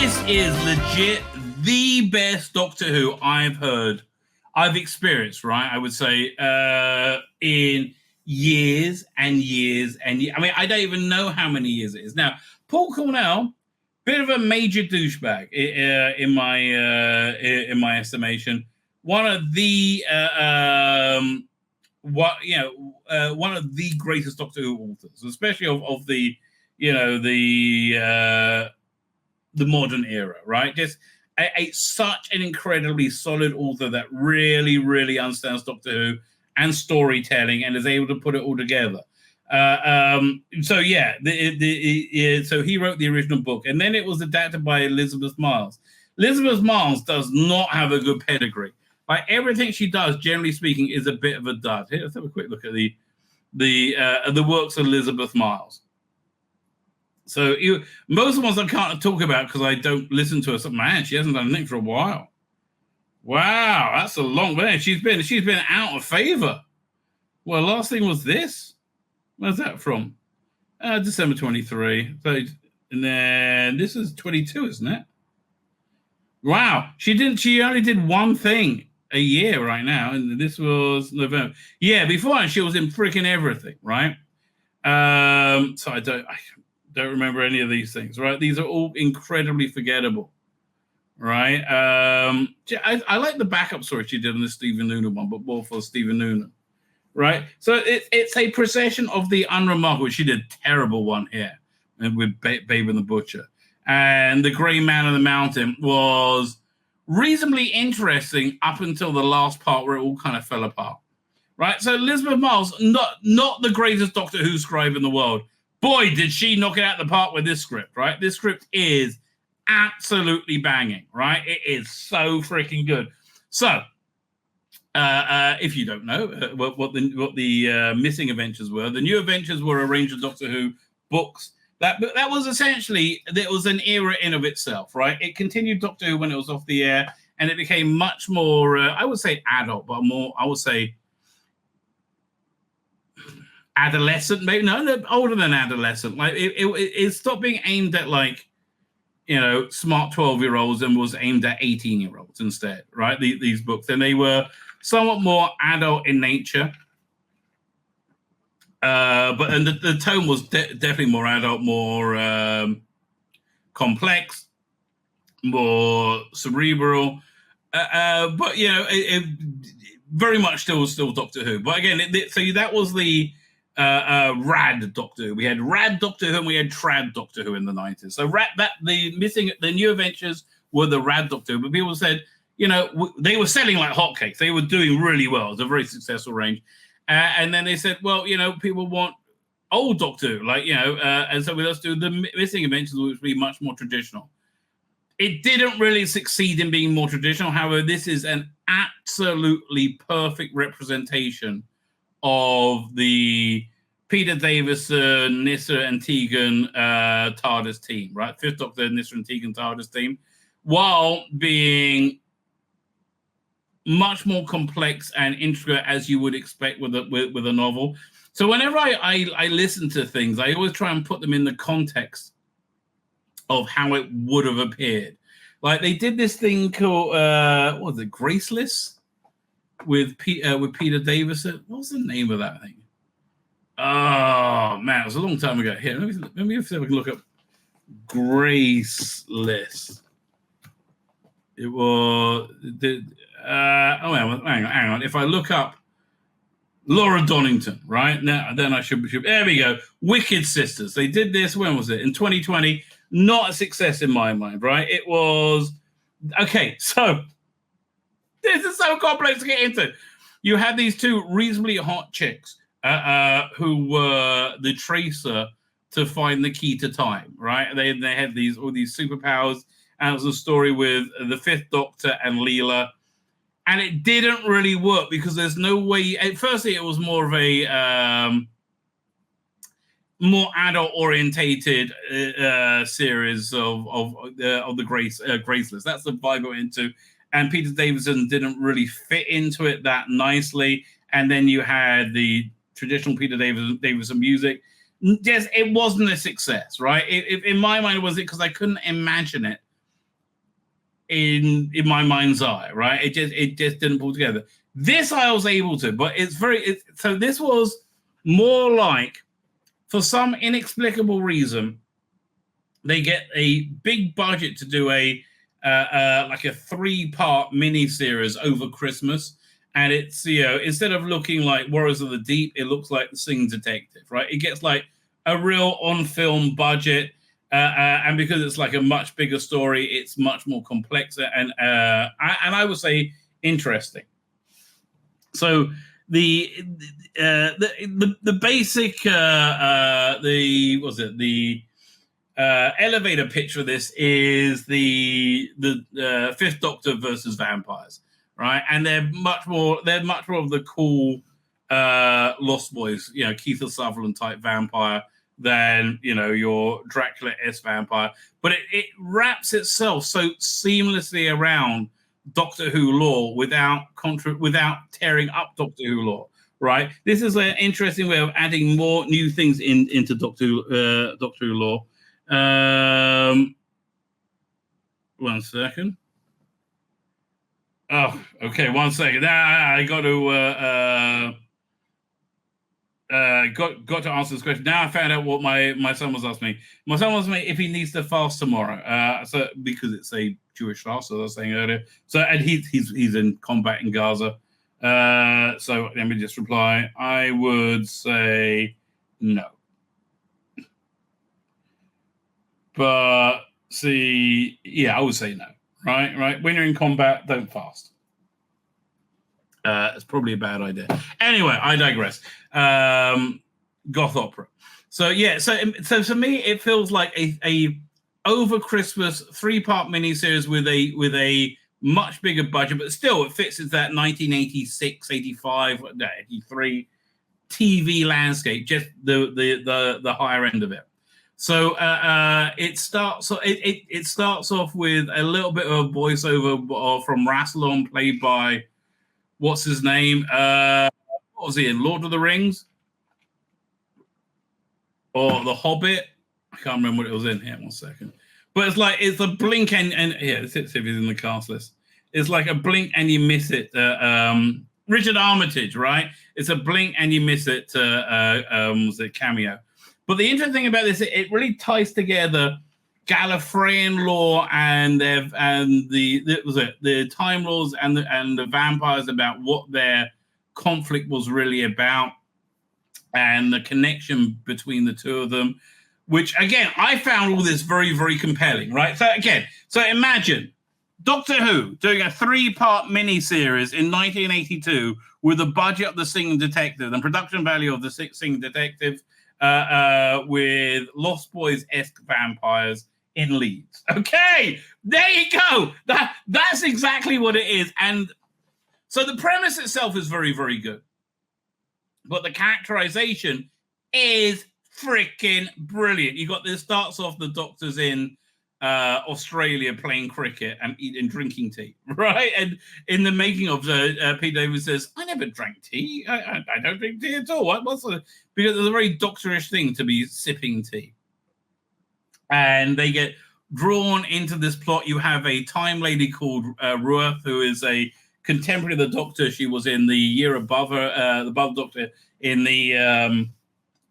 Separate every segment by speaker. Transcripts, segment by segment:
Speaker 1: This is legit the best Doctor Who I've experienced, right? I would say in years and years and years. I mean, I don't even know how many years it is now. Paul Cornell, bit of a major douchebag in my estimation. One of the one of the greatest Doctor Who authors, especially of the the modern era, right? Just such an incredibly solid author that really, really understands Doctor Who and storytelling and is able to put it all together. So he wrote the original book, and then it was adapted by Elizabeth Miles. Elizabeth Miles does not have a good pedigree. Like everything she does, generally speaking, is a bit of a dud. Here, let's have a quick look at the works of Elizabeth Miles. So most of the ones I can't talk about because I don't listen to her. So, man, she hasn't done anything for a while. Wow, that's a long way. She's been out of favor. Well, last thing was this. Where's that from? December 23. So, and then this is 22, isn't it? Wow, she only did one thing a year right now, and this was November. Yeah, before she was in freaking everything, right? So I don't remember any of these things, right? These are all incredibly forgettable, right? I like the backup story she did on the Stephen Noonan one, but more for Stephen Noonan, right? So it's a procession of the unremarkable. She did a terrible one here with Babe and the Butcher. And The Grey Man of the Mountain was reasonably interesting up until the last part where it all kind of fell apart, right? So Elizabeth Miles, not the greatest Doctor Who scribe in the world. Boy, did she knock it out of the park with this script, right? This script is absolutely banging, right? It is so freaking good. So, if you don't know what the missing adventures were, the new adventures were a range of Doctor Who books. That was essentially, there was an era in of itself, right? It continued Doctor Who when it was off the air, and it became much more, I would say adult, but more, I would say adolescent, maybe no, older than adolescent. Like it stopped being aimed at like, smart 12-year-olds and was aimed at 18-year-olds instead, right? These books, and they were somewhat more adult in nature. But the tone was definitely more adult, more complex, more cerebral. But it very much still Doctor Who. But again, so that was the rad Doctor Who. We had rad Doctor Who and we had trad Doctor Who in the 90s. So the new adventures were the rad Doctor Who. But people said, they were selling like hotcakes. They were doing really well. It was a very successful range. And then they said, well, people want old Doctor Who, and so let's do the missing adventures, which would be much more traditional. It didn't really succeed in being more traditional. However, this is an absolutely perfect representation of the Peter Davison, Nyssa and Tegan TARDIS team, right? Fifth Doctor, Nyssa and Tegan TARDIS team, while being much more complex and intricate as you would expect with a novel. So whenever I listen to things, I always try and put them in the context of how it would have appeared. Like they did this thing called what was it, Graceless, with Peter Davison. What was the name of that thing? Oh man, it was a long time ago. Here, let me see if I can look up Graceless. It was hang on. If I look up Laura Donnington, right now, then I should. There we go. Wicked Sisters. They did this. When was it? In 2020. Not a success in my mind, right? It was okay. So this is so complex to get into. You had these two reasonably hot chicks who were the tracer to find the key to time, right? They had all these superpowers. And it was a story with the Fifth Doctor and Leela. And it didn't really work because there's no way. Firstly, it was more of a more adult-orientated series of the Graceless. That's the vibe I went into. And Peter Davison didn't really fit into it that nicely. And then you had the traditional Peter Davison music. Yes, it wasn't a success, right? In my mind, was it because I couldn't imagine it in my mind's eye, right? It just didn't pull together. This I was able to, but so this was more like, for some inexplicable reason, they get a big budget to do like a 3-part miniseries over Christmas, and it's, instead of looking like Warriors of the Deep, it looks like The Singing Detective, right? It gets like a real on-film budget. And because it's like a much bigger story, it's much more complex and I would say interesting. So the basic elevator pitch for this is the Fifth Doctor versus vampires, right? And they're much more of the cool Lost Boys, Keith Sutherland type vampire than your Dracula-esque vampire, but it wraps itself so seamlessly around Doctor Who lore without tearing up Doctor Who lore, right? This is an interesting way of adding more new things into Doctor Who lore. 1 second. Oh, okay. 1 second. I got to. Got to answer this question. Now I found out what my son was asking me. My son was asking me if he needs to fast tomorrow. So because it's a Jewish fast, as I was saying earlier. So and he's in combat in Gaza. So let me just reply. I would say no. But see, I would say no. Right. When you're in combat, don't fast. It's probably a bad idea. Anyway, I digress. Goth opera. So so for me, it feels like a over Christmas 3-part miniseries with a much bigger budget, but still it fits into that 1986, 85, 83 TV landscape, just the higher end of it. So it starts off with a little bit of a voiceover from Rassilon, played by what's his name? What was he in? Lord of the Rings? Or The Hobbit? I can't remember what it was in. Here, 1 second. But it's a blink and here, let's see if he's in the cast list. It's like a blink and you miss it. Richard Armitage, right? It's a blink and you miss it was a cameo. But the interesting thing about this, it really ties together Gallifreyan lore and the Time Lords and the vampires, about what their conflict was really about, and the connection between the two of them, which again I found all this very, very compelling, right? So imagine Doctor Who doing a 3-part miniseries in 1982 with a budget of The Singing Detective and production value of The Singing Detective, with Lost Boys-esque vampires in Leeds. Okay, there you go. That's exactly what it is. And so the premise itself is very, very good, but the characterization is freaking brilliant. You got this, starts off the Doctor's in Australia playing cricket and drinking tea, right? And in the making of Pete Davis says, I never drank tea. I don't drink tea at all. Because it's a very doctorish thing to be sipping tea. And they get drawn into this plot. You have a time lady called Ruth, who is a contemporary of the Doctor. She was in the year above her, the above Doctor, in the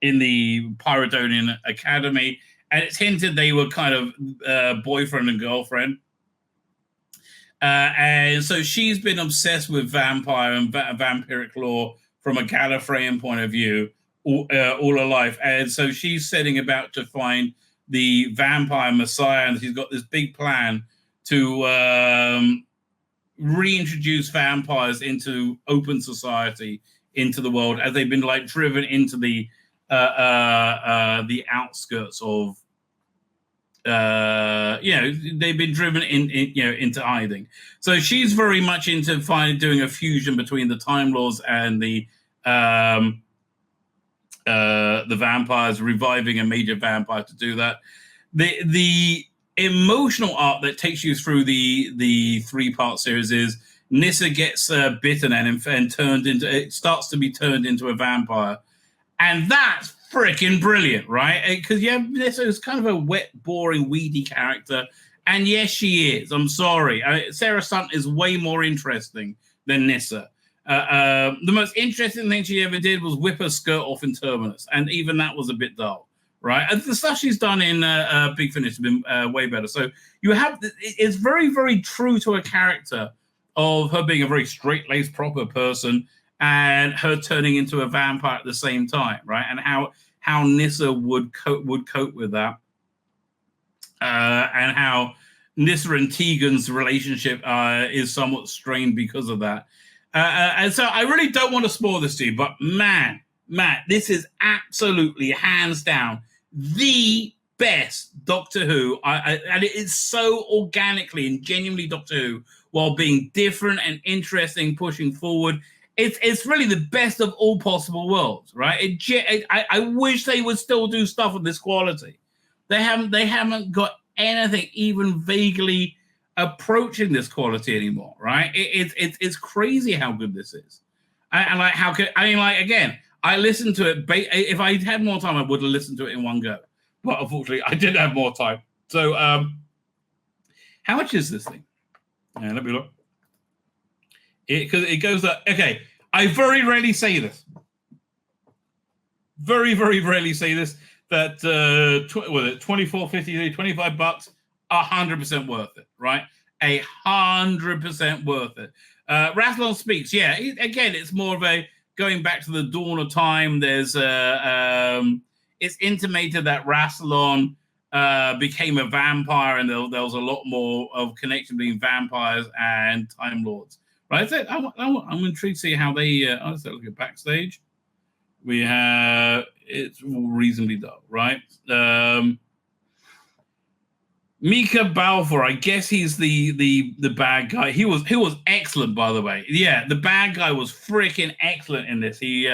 Speaker 1: Pyrodonian Academy. And it's hinted they were kind of boyfriend and girlfriend. And so she's been obsessed with vampire and vampiric lore from a Gallifreyan point of view all her life. And so she's setting about to find the vampire messiah, and she's got this big plan to reintroduce vampires into open society, into the world, as they've been like driven into the outskirts of they've been driven into hiding. So she's very much into doing a fusion between the Time Lords and the vampires, reviving a major vampire to do that. The emotional arc that takes you through the 3-part series is Nyssa gets bitten and starts to be turned into a vampire, and that's freaking brilliant, right? Because Nyssa is kind of a wet, boring, weedy character, And yes, she is. I'm sorry. Sara Sutton is way more interesting than Nyssa. The most interesting thing she ever did was whip her skirt off in Terminus, and even that was a bit dull, right? And the stuff she's done in Big Finish has been way better. So you have, it's very, very true to a character of her being a very straight-laced, proper person, and her turning into a vampire at the same time, right? And how Nyssa would cope with that, and how Nyssa and Tegan's relationship is somewhat strained because of that. And so I really don't want to spoil this to you, but man, this is absolutely hands down the best Doctor Who. And it is so organically and genuinely Doctor Who, while being different and interesting, pushing forward. It's really the best of all possible worlds, right? I wish they would still do stuff of this quality. They haven't got anything even vaguely approaching this quality anymore, right? It's crazy how good this is. And like, how could, I mean, like, again, I listened to it. If I had more time, I would have listened to it in one go. But unfortunately, I didn't have more time. So, how much is this thing? Let me look. Because it goes up. Okay, I very rarely say this. Very, very rarely say this. That $24.53, $25, 100% worth it, right? 100% worth it. Rassilon speaks. Yeah, again, it's more of a going back to the dawn of time. There's it's intimated that Rassilon became a vampire, and there was a lot more of connection between vampires and Time Lords. Right? I'm intrigued to see how they. Let's look at backstage. We have, it's reasonably dull, right? Mika Balfour, I guess he's the bad guy. He was excellent, by the way. Yeah, the bad guy was freaking excellent in this. He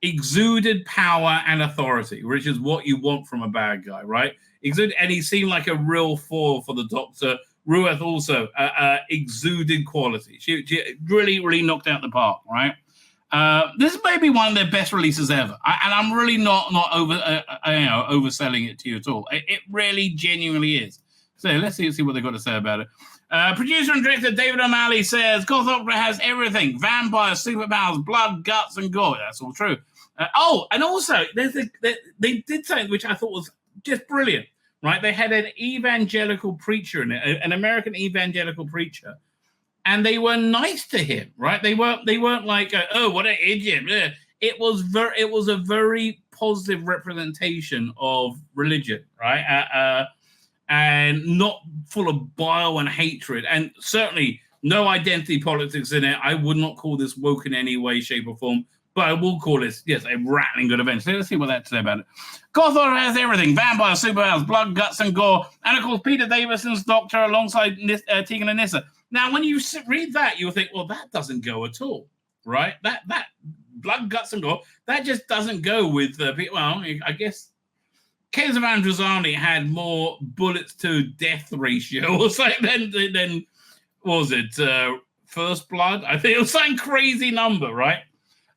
Speaker 1: exuded power and authority, which is what you want from a bad guy, right? And he seemed like a real foil for the Doctor. Rueth also exuded quality. She really, really knocked out the park, right? This may be one of their best releases ever, and I'm really not overselling it to you at all. It really genuinely is. So let's see what they've got to say about it. Producer and director David O'Malley says Goth Opera has everything: vampires, superpowers, blood, guts, and gore. That's all true. And also they did something which I thought was just brilliant. Right? They had an evangelical preacher in it, an American evangelical preacher. And they were nice to him, right? They weren't like, oh, what an idiot. It was a very positive representation of religion, right? And not full of bile and hatred, and certainly no identity politics in it. I would not call this woke in any way, shape, or form, but I will call this, yes, a rattling good event. So let's see what that says about it. Goth has everything: vampires, superpowers, blood, guts, and gore. And of course, Peter Davison's Doctor alongside Tegan and Nyssa. Now, when you read that, you'll think, well, that doesn't go at all, right? That blood, guts, and gore, that just doesn't go with people. Well, I guess Caves of Androzani had more bullets to death ratio or something than what was it, First Blood? I think it was some crazy number, right?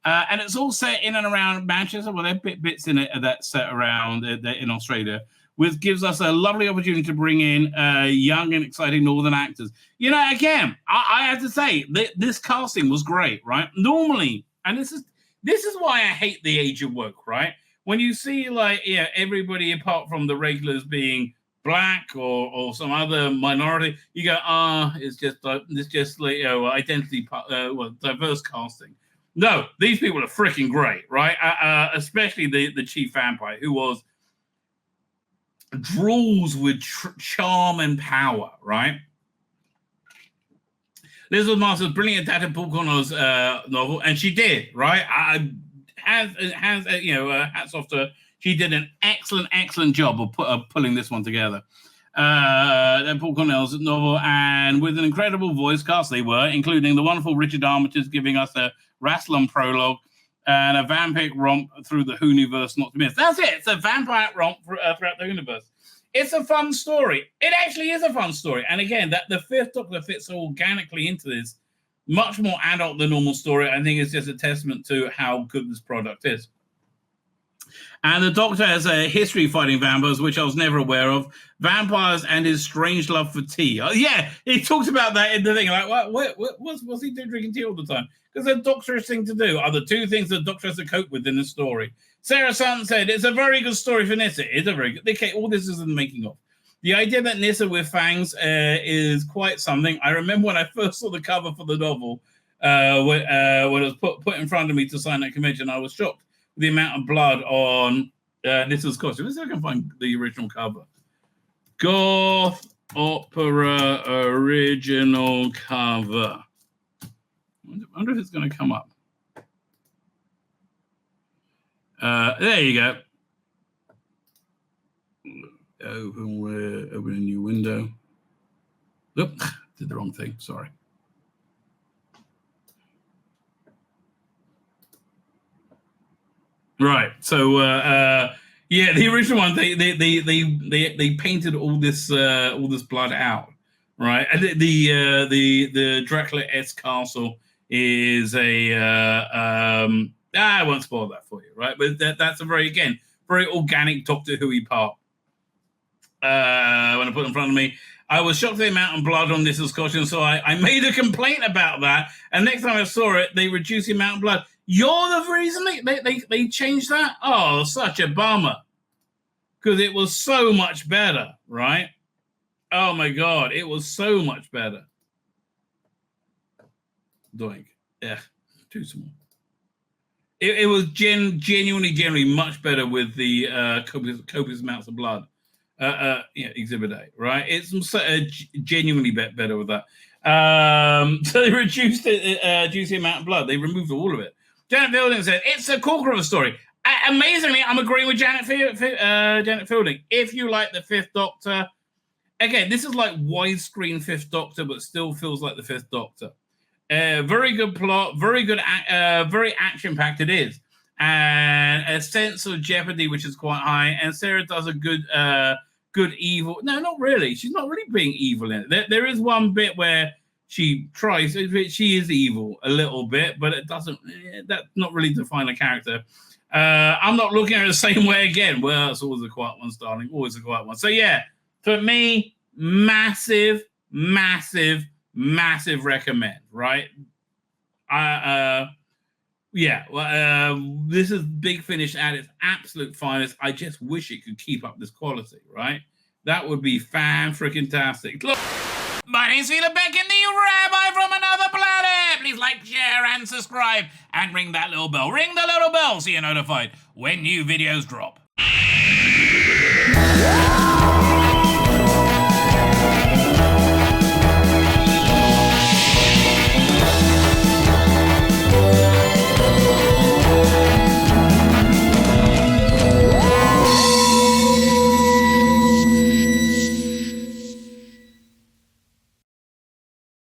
Speaker 1: And it's all set in and around Manchester. Well, there are bits in it that set around in Australia, which gives us a lovely opportunity to bring in young and exciting Northern actors. You know, again, I have to say, this casting was great, right? Normally, and this is why I hate the age of woke, right? When you see, like, everybody apart from the regulars being black or some other minority, you go, it's just like, identity, diverse casting. No, these people are freaking great, right? Especially the chief vampire, who was drools with charm and power, right? Elizabeth Masters brilliant adapted Paul Connor's novel, and she did, right? Hats off to her. She did an excellent job of pulling this one together. Paul Cornell's novel, and with an incredible voice cast they were, including the wonderful Richard Armitage giving us a Rassilon prologue and a vampire romp through the Hooniverse, not to miss. That's it. It's a vampire romp throughout the Hooniverse. It's a fun story. It actually is a fun story. And again, that the fifth Doctor fits organically into this, much more adult than normal story. I think it's just a testament to how good this product is. And the Doctor has a history fighting vampires, which I was never aware of. Vampires and his strange love for tea. Oh, yeah, he talks about that in the thing. Like, what's he doing drinking tea all the time? Because the Doctor's thing to do are the two things the Doctor has to cope with in the story. Sara Sutton said, it's a very good story for Nyssa. It's a very good... Okay, all this is in the making of. The idea that Nyssa with fangs is quite something. I remember when I first saw the cover for the novel, when it was put in front of me to sign at convention, I was shocked with the amount of blood on Nyssa's costume. Let's see if I can find the original cover. Goth Opera original cover. I wonder if it's going to come up. There you go. Open a new window. Oop, did the wrong thing. Sorry. Right. So yeah, the original one they painted all this blood out, right? And the Dracula-esque castle is a I won't spoil that for you, right? But that's a very organic Doctor Who-y part. When I put it in front of me, I was shocked at the amount of blood on this costume, so I made a complaint about that. And next time I saw it, they reduced the amount of blood. You're the reason they changed that? Oh, such a bummer. Because it was so much better, right? Oh my God, it was so much better. Doink. Yeah, too small. It was genuinely much better with the copious amounts of blood. Yeah, Exhibit A, right? It's genuinely better with that. So they reduced the amount of blood. They removed all of it. Janet Fielding said, it's a corker of a story. Amazingly, I'm agreeing with Janet Fielding. If you like the Fifth Doctor, again, this is like widescreen Fifth Doctor, but still feels like the Fifth Doctor. Very good plot, very good, very action-packed it is. And a sense of jeopardy, which is quite high. And Sarah does a good evil. No, not really. She's not really being evil in it. There is one bit where she tries. She is evil a little bit, but it doesn't. That's not really define a character. I'm not looking at it the same way again. Well, it's always a quiet one, darling. Always a quiet one. So yeah, for me, massive recommend. Right? Yeah. This is Big Finish at its absolute finest. I just wish it could keep up this quality. Right? That would be fan-freaking-tastic. Look. My name's Tzvi Lebetkin, the Rabbi from another planet. Please like, share, and subscribe. And ring that little bell. Ring the little bell so you're notified when new videos drop.